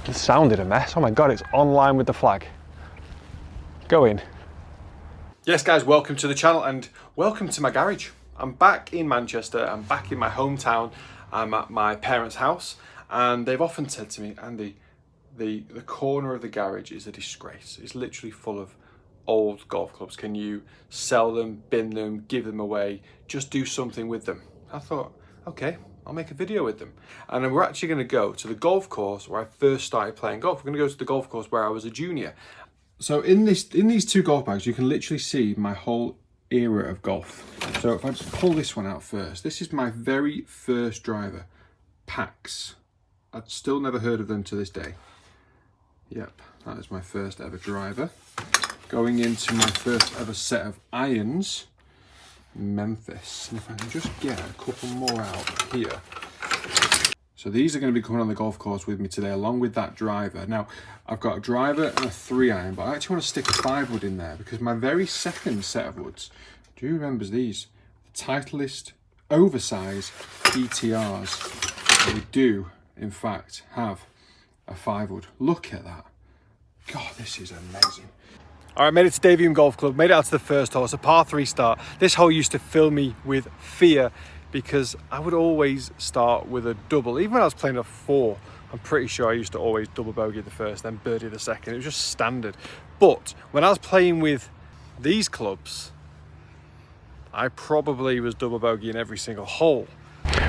It sounded a mess. Oh my God, it's online with the flag. Go in. Yes guys, welcome to the channel and welcome to my garage. I'm back in Manchester, I'm back in my hometown. I'm at my parents' house and they've often said to me, Andy, the corner of the garage is a disgrace. It's literally full of old golf clubs. Can you sell them, bin them, give them away, just do something with them? I thought, okay, I'll make a video with them. And then we're actually going to go to the golf course where I first started playing golf. We're going to go to the golf course where I was a junior. So in these two golf bags, you can literally see my whole era of golf. So if I just pull this one out first, this is my very first driver, Pax. I'd still never heard of them to this day. Yep, that is my first ever driver. Going into my first ever set of irons, Memphis. And if I can just get a couple more out here. So these are going to be coming on the golf course with me today, along with that driver. Now, I've got a driver and a 3-iron, but I actually want to stick a 5-wood in there because my very second set of woods, do you remember these? The Titleist oversized ETRs. They do, in fact, have a 5-wood. Look at that. God, this is amazing. All right, made it to Davium Golf Club, made it out to the first hole. It's a par 3 start. This hole used to fill me with fear because I would always start with a double. Even when I was playing a 4, I'm pretty sure I used to always double bogey the first, then birdie the second. It was just standard. But when I was playing with these clubs, I probably was double bogey in every single hole.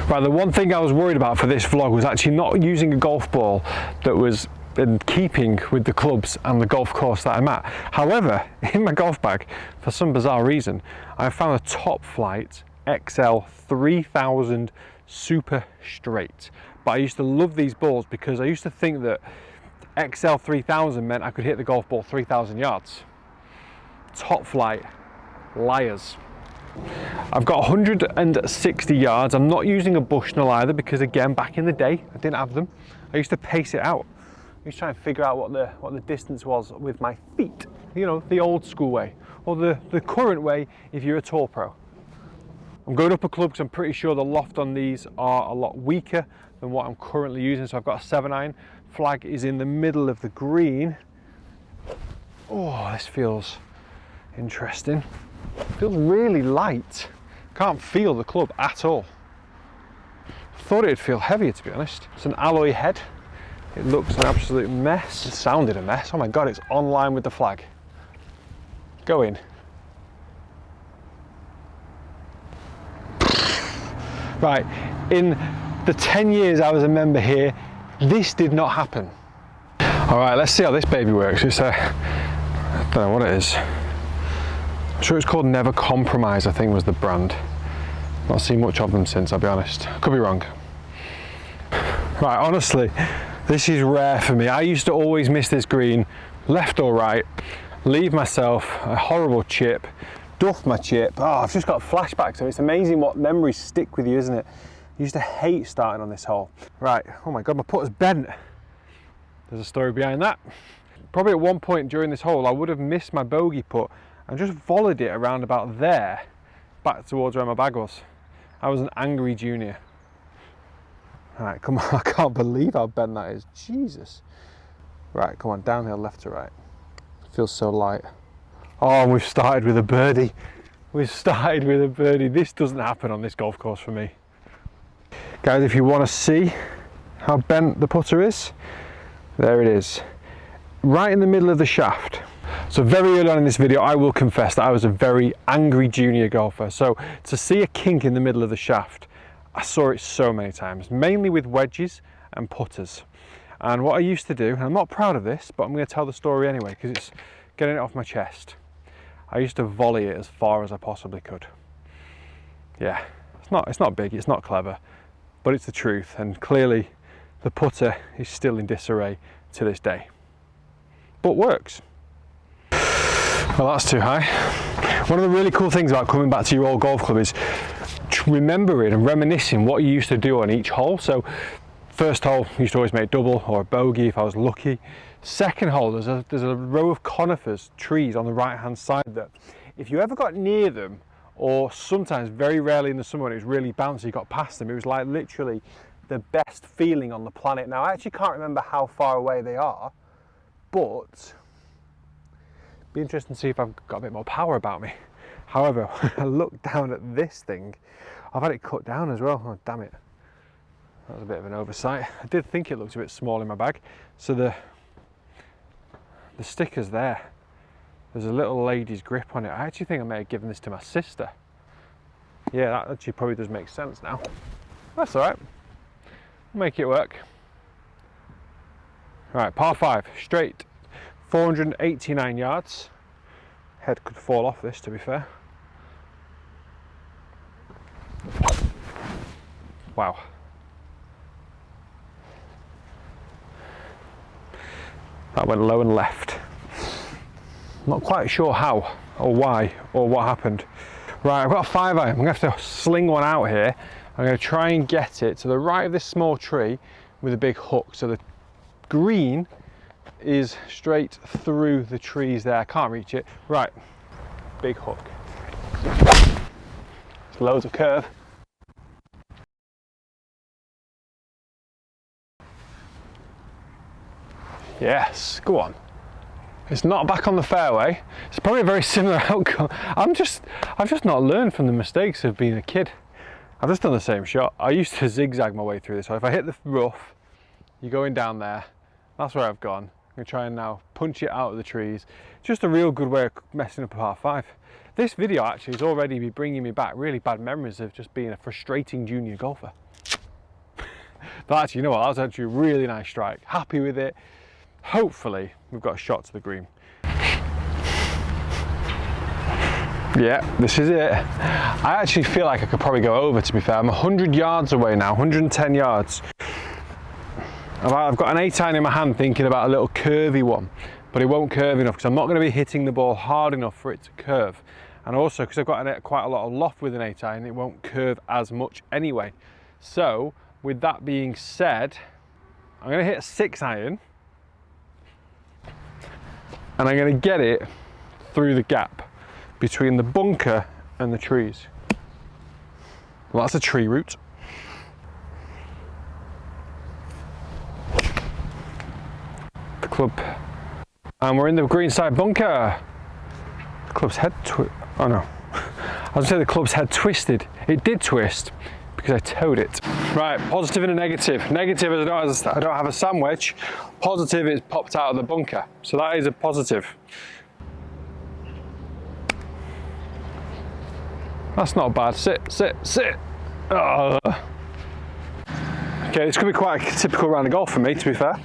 Right, the one thing I was worried about for this vlog was actually not using a golf ball that was in keeping with the clubs and the golf course that I'm at. However, in my golf bag, for some bizarre reason, I found a top flight XL 3000 super straight. But I used to love these balls because I used to think that XL 3000 meant I could hit the golf ball 3,000 yards. Top flight, liars. I've got 160 yards. I'm not using a Bushnell either because, again, back in the day, I didn't have them. I used to pace it out. I used to try and figure out what the distance was with my feet. You know, the old school way, or the current way if you're a tour pro. I'm going up a club because I'm pretty sure the loft on these are a lot weaker than what I'm currently using. So I've got a 7-iron. Flag is in the middle of the green. Oh, this feels interesting. Feels really light. Can't feel the club at all. Thought it'd feel heavier, to be honest. It's an alloy head. It looks an absolute mess. It sounded a mess. Oh my God, it's online with the flag. Go in. Right, in the 10 years I was a member here, this did not happen. All right, let's see how this baby works. It's I don't know what it is. I'm sure it's called Never Compromise, I think was the brand. Not seen much of them since, I'll be honest. Could be wrong. Right, honestly, this is rare for me. I used to always miss this green, left or right, leave myself a horrible chip, duff my chip. Oh, I've just got flashbacks, so it's amazing what memories stick with you, isn't it? I used to hate starting on this hole. Right, oh my God, my putter's bent. There's a story behind that. Probably at one point during this hole, I would have missed my bogey putt and just volleyed it around about there, back towards where my bag was. I was an angry junior. All right, come on, I can't believe how bent that is, Jesus. Right, come on, downhill left to right. Feels so light. Oh, and we've started with a birdie. We've started with a birdie. This doesn't happen on this golf course for me. Guys, if you want to see how bent the putter is, there it is. Right in the middle of the shaft. So very early on in this video, I will confess that I was a very angry junior golfer. So to see a kink in the middle of the shaft, I saw it so many times, mainly with wedges and putters. And what I used to do, and I'm not proud of this, but I'm going to tell the story anyway because it's getting it off my chest. I used to volley it as far as I possibly could. Yeah, it's not big, it's not clever, but it's the truth. And clearly the putter is still in disarray to this day, but works. Well, that's too high. One of the really cool things about coming back to your old golf club is remembering and reminiscing what you used to do on each hole. So first hole, you used to always make double or a bogey if I was lucky. Second hole, there's a row of conifers, trees on the right hand side that if you ever got near them, or sometimes very rarely in the summer when it was really bouncy, you got past them, it was like literally the best feeling on the planet. Now, I actually can't remember how far away they are, but it'd be interesting to see if I've got a bit more power about me. However, when I look down at this thing, I've had it cut down as well. Oh, damn it. That was a bit of an oversight. I did think it looked a bit small in my bag. So the sticker's there. There's a little lady's grip on it. I actually think I may have given this to my sister. Yeah, that actually probably does make sense now. That's all right. We'll make it work. Right, par 5, straight, 489 yards. Head could fall off this, to be fair. Wow. That went low and left. Not quite sure how or why or what happened. Right, I've got a 5 iron. I'm gonna have to sling one out here. I'm gonna try and get it to the right of this small tree with a big hook. So the green is straight through the trees there. I can't reach it. Right, big hook. There's loads of curve. Yes, go on. It's not back on the fairway. It's probably a very similar outcome. I've just not learned from the mistakes of being a kid. I've just done the same shot. I used to zigzag my way through this. So if I hit the rough, you're going down there. That's where I've gone. I'm gonna try and now punch it out of the trees. Just a real good way of messing up a par 5. This video actually is already bringing me back really bad memories of just being a frustrating junior golfer. But actually, you know what? That was actually a really nice strike. Happy with it. Hopefully we've got a shot to the green. Yeah, this is it. I actually feel like I could probably go over, to be fair. I'm 100 yards away now, 110 yards. I've got an 8 iron in my hand thinking about a little curvy one, but it won't curve enough because I'm not going to be hitting the ball hard enough for it to curve. And also because I've got quite a lot of loft with an 8 iron, it won't curve as much anyway. So with that being said, I'm going to hit a 6 iron. And I'm going to get it through the gap between the bunker and the trees. Well, that's a tree root. The club, and we're in the green side bunker. The club's head oh no. I was going to say the club's head twisted. It did twist because I towed it. Right, positive and a negative. Negative is I don't have a sandwich. Positive is popped out of the bunker. So that is a positive. That's not bad. Sit, sit, sit. Oh. Okay, this could be quite a typical round of golf for me, to be fair.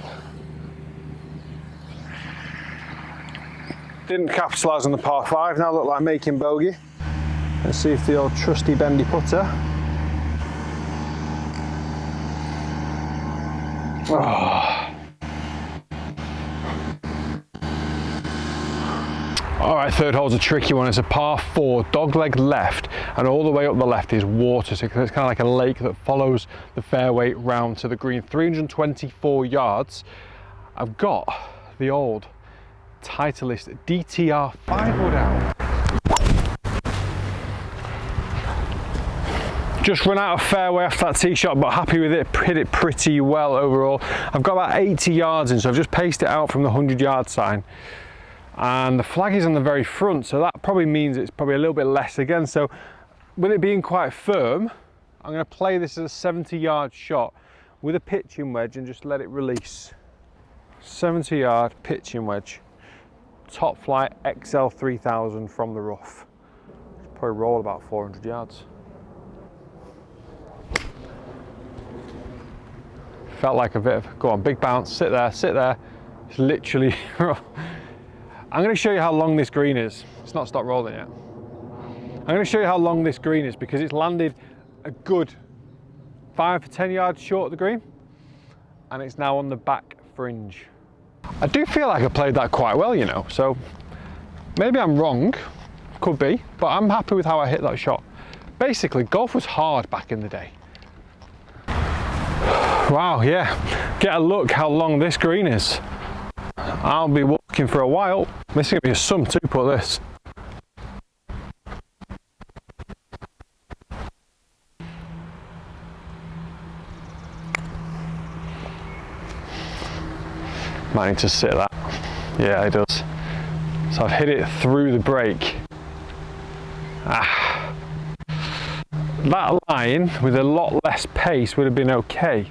Didn't capitalise on the par 5, now look like making bogey. Let's see if the old trusty bendy putter. Oh. All right, third hole's a tricky one. It's a par 4, dogleg left, and all the way up the left is water. So it's kind of like a lake that follows the fairway round to the green. 324 yards. I've got the old Titleist DTR 5-wood out. Just run out of fairway after that tee shot, but happy with it. Hit it pretty well overall. I've got about 80 yards in, so I've just paced it out from the 100-yard sign. And the flag is on the very front, so that probably means it's probably a little bit less again. So with it being quite firm, I'm going to play this as a 70-yard shot with a pitching wedge and just let it release. 70-yard pitching wedge. Top flight XL 3000 from the rough. Probably roll about 400 yards. Felt like a bit of, go on, big bounce, sit there, sit there. It's literally, I'm going to show you how long this green is. It's not stopped rolling yet. I'm going to show you how long this green is because it's landed a good 5 to 10 yards short of the green and it's now on the back fringe. I do feel like I played that quite well, you know, so maybe I'm wrong, could be, but I'm happy with how I hit that shot. Basically, golf was hard back in the day. Wow, yeah, get a look how long this green is. I'll be walking for a while. This is going to be a sum 2 putt this. Might need to sit that. Yeah, it does. So I've hit it through the break. That line with a lot less pace would have been okay.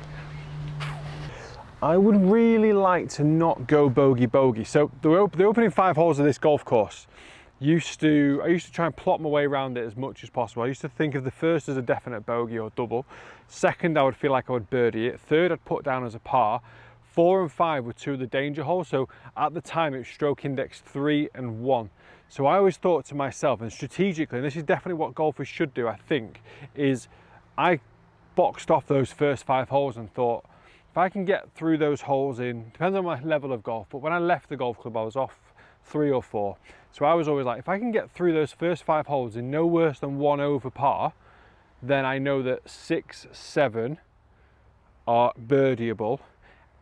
I would really like to not go bogey. So the opening 5 holes of this golf course, I used to try and plot my way around it as much as possible. I used to think of the first as a definite bogey or double. Second, I would feel like I would birdie it. Third, I'd put down as a par. 4 and 5 were 2 of the danger holes. So at the time, it was stroke index 3 and 1. So I always thought to myself, and strategically, and this is definitely what golfers should do, I think, is I boxed off those first 5 holes and thought, if I can get through those holes in, depends on my level of golf, but when I left the golf club, I was off 3 or 4. So I was always like, if I can get through those first 5 holes in no worse than 1 over par, then I know that 6, 7 are birdieable.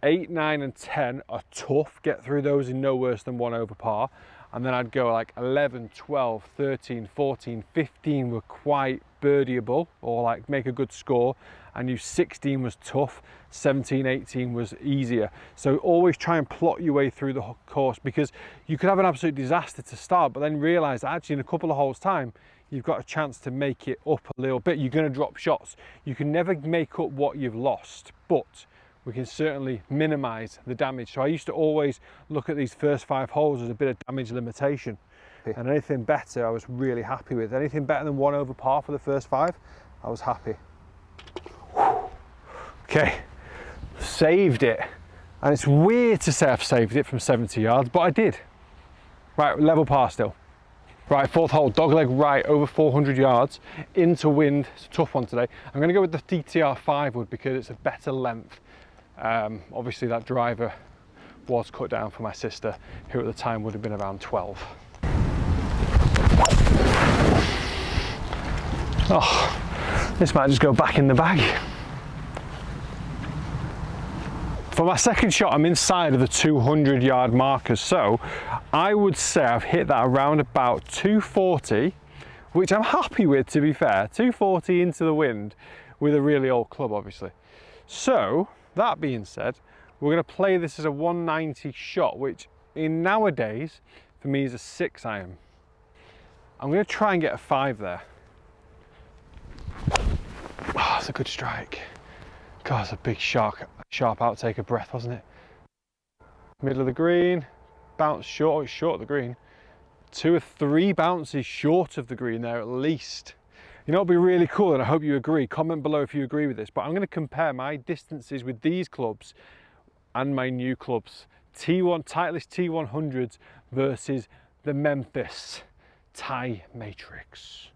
8, 9 and 10 are tough, get through those in no worse than 1 over par. And then I'd go like 11, 12, 13, 14, 15 were quite birdieable or like make a good score. I knew 16 was tough, 17, 18 was easier. So always try and plot your way through the course, because you could have an absolute disaster to start, but then realize that actually in a couple of holes time, you've got a chance to make it up a little bit. You're going to drop shots. You can never make up what you've lost, but we can certainly minimize the damage. So I used to always look at these first 5 holes as a bit of damage limitation. And anything better, I was really happy with. Anything better than 1 over par for the first 5, I was happy. Okay, saved it. And it's weird to say I've saved it from 70 yards, but I did. Right, level par still. Right, 4th hole, dogleg right, over 400 yards, into wind. It's a tough one today. I'm gonna go with the DTR 5 wood because it's a better length. Obviously that driver was cut down for my sister, who at the time would have been around 12. Oh, this might just go back in the bag. For my second shot, I'm inside of the 200 yard markers. So I would say I've hit that around about 240, which I'm happy with, to be fair. 240 into the wind with a really old club, obviously. So that being said, we're going to play this as a 190 shot, which in nowadays for me is a 6 iron. I'm going to try and get a 5 there. Oh, that's a good strike. God, it's a big sharp outtake of breath, wasn't it? Middle of the green, bounce short. Oh, it's short of the green. 2 or 3 bounces short of the green there at least. You know, it'll be really cool, and I hope you agree. Comment below if you agree with this, but I'm going to compare my distances with these clubs and my new clubs. T1 Titleist T100s versus the Memphis Tie Matrix.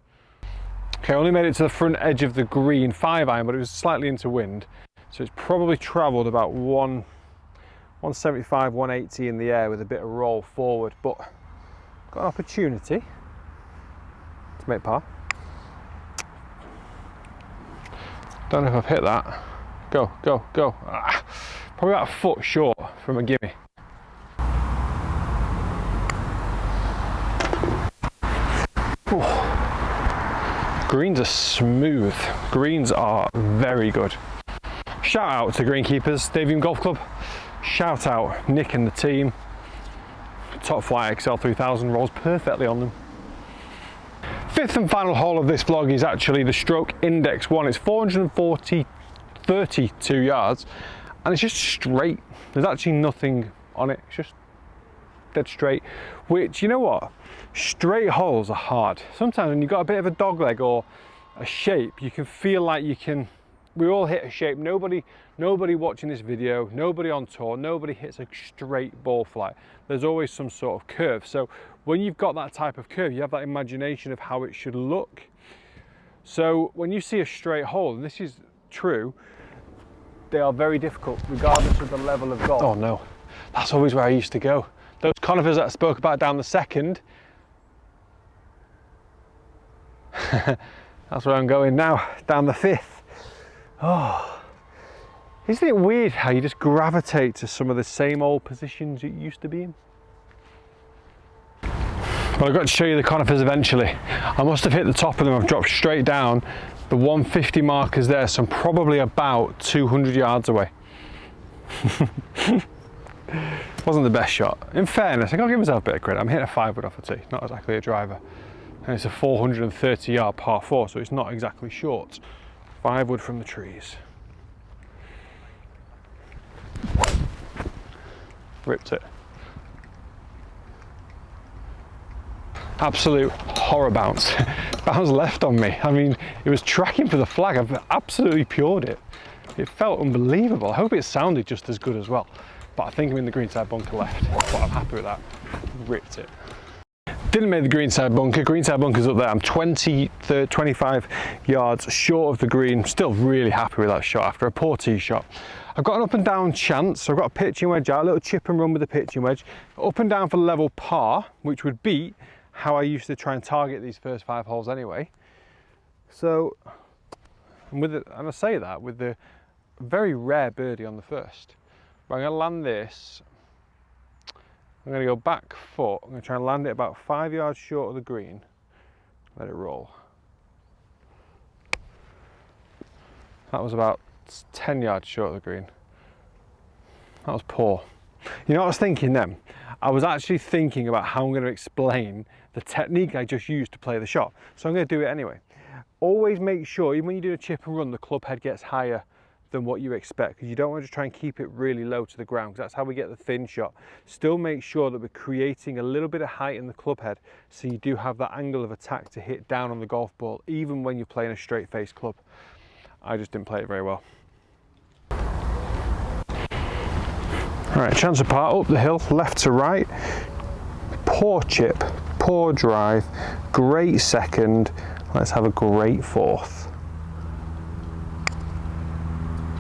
Okay, I only made it to the front edge of the green 5 iron, but it was slightly into wind. So it's probably travelled about 175, 180 in the air with a bit of roll forward, but got an opportunity to make par. Don't know if I've hit that. Go, go, go. Probably about a foot short from a gimme. Ooh. Greens are smooth. Greens are very good. Shout out to Greenkeepers, Davium Golf Club. Shout out Nick and the team. Top Flight XL 3000 rolls perfectly on them. 5th and final hole of this vlog is actually the stroke index 1. It's 432 yards and it's just straight. There's actually nothing on it. It's just dead straight, which, you know what? Straight holes are hard. Sometimes when you've got a bit of a dog leg or a shape, you can feel like you can, we all hit a shape. Nobody watching this video, nobody on tour, nobody hits a straight ball flight. There's always some sort of curve. So when you've got that type of curve, you have that imagination of how it should look. So when you see a straight hole, and this is true, they are very difficult regardless of the level of golf. Oh no, that's always where I used to go. Those conifers that I spoke about down the second, that's where I'm going now, down the 5th. Oh, isn't it weird how you just gravitate to some of the same old positions you used to be in? Well, I've got to show you the conifers eventually. I must have hit the top of them. I've dropped straight down. The 150 markers there, so I'm probably about 200 yards away. Wasn't the best shot. In fairness, I gotta give myself a bit of credit. I'm hitting a 5-wood off a tee, not exactly a driver. And it's a 430-yard par 4, so it's not exactly short. 5-wood from the trees. Ripped it. Absolute horror bounce. Bounce left on me. I mean, it was tracking for the flag. I've absolutely pured it. It felt unbelievable. I hope it sounded just as good as well. But I think I'm in the greenside bunker left. But I'm happy with that. Ripped it. Didn't make the greenside bunker. Greenside bunker's up there. I'm 25 yards short of the green. Still really happy with that shot after a poor tee shot. I've got an up and down chance. So I've got a pitching wedge out, a little chip and run with the pitching wedge. Up and down for level par, which would beat how I used to try and target these first 5 holes anyway. So, and I say that with the very rare birdie on the first. But I'm going to land this. I'm going to go back foot. I'm going to try and land it about 5 yards short of the green. Let it roll. That was about 10 yards short of the green. That was poor. You know what I was thinking then? I was actually thinking about how I'm going to explain the technique I just used to play the shot. So I'm going to do it anyway. Always make sure, even when you do a chip and run, the club head gets higher than what you expect, because you don't want to just try and keep it really low to the ground, because that's how we get the thin shot. Still make sure that we're creating a little bit of height in the club head, so you do have that angle of attack to hit down on the golf ball, even when you're playing a straight face club. I just didn't play it very well. All right, chance of par, up the hill, left to right. Poor chip, poor drive, great second. Let's have a great fourth.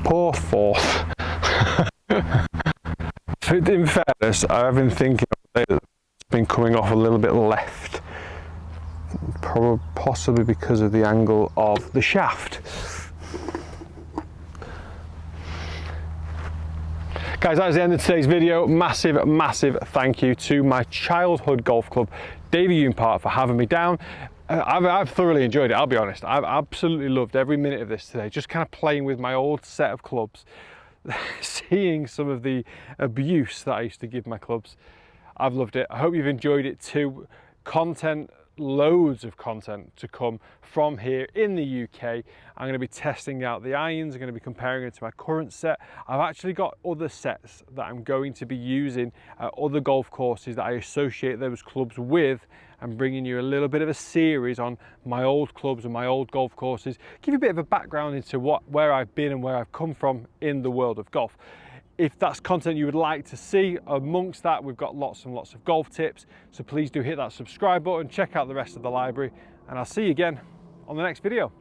Poor fourth. In fairness, I've been thinking that it's been coming off a little bit left. Possibly because of the angle of the shaft. Guys, that's the end of today's video. Massive, massive thank you to my childhood golf club, Davy Park, for having me down. I've thoroughly enjoyed it, I'll be honest. I've absolutely loved every minute of this today. Just kind of playing with my old set of clubs, seeing some of the abuse that I used to give my clubs. I've loved it. I hope you've enjoyed it too. Content, loads of content to come from here in the UK. I'm going to be testing out the irons. I'm going to be comparing it to my current set. I've actually got other sets that I'm going to be using at other golf courses that I associate those clubs with, and bringing you a little bit of a series on my old clubs and my old golf courses. Give you a bit of a background into where I've been and where I've come from in the world of golf. If that's content you would like to see, amongst that we've got lots and lots of golf tips, so please do hit that subscribe button, check out the rest of the library, and I'll see you again on the next video.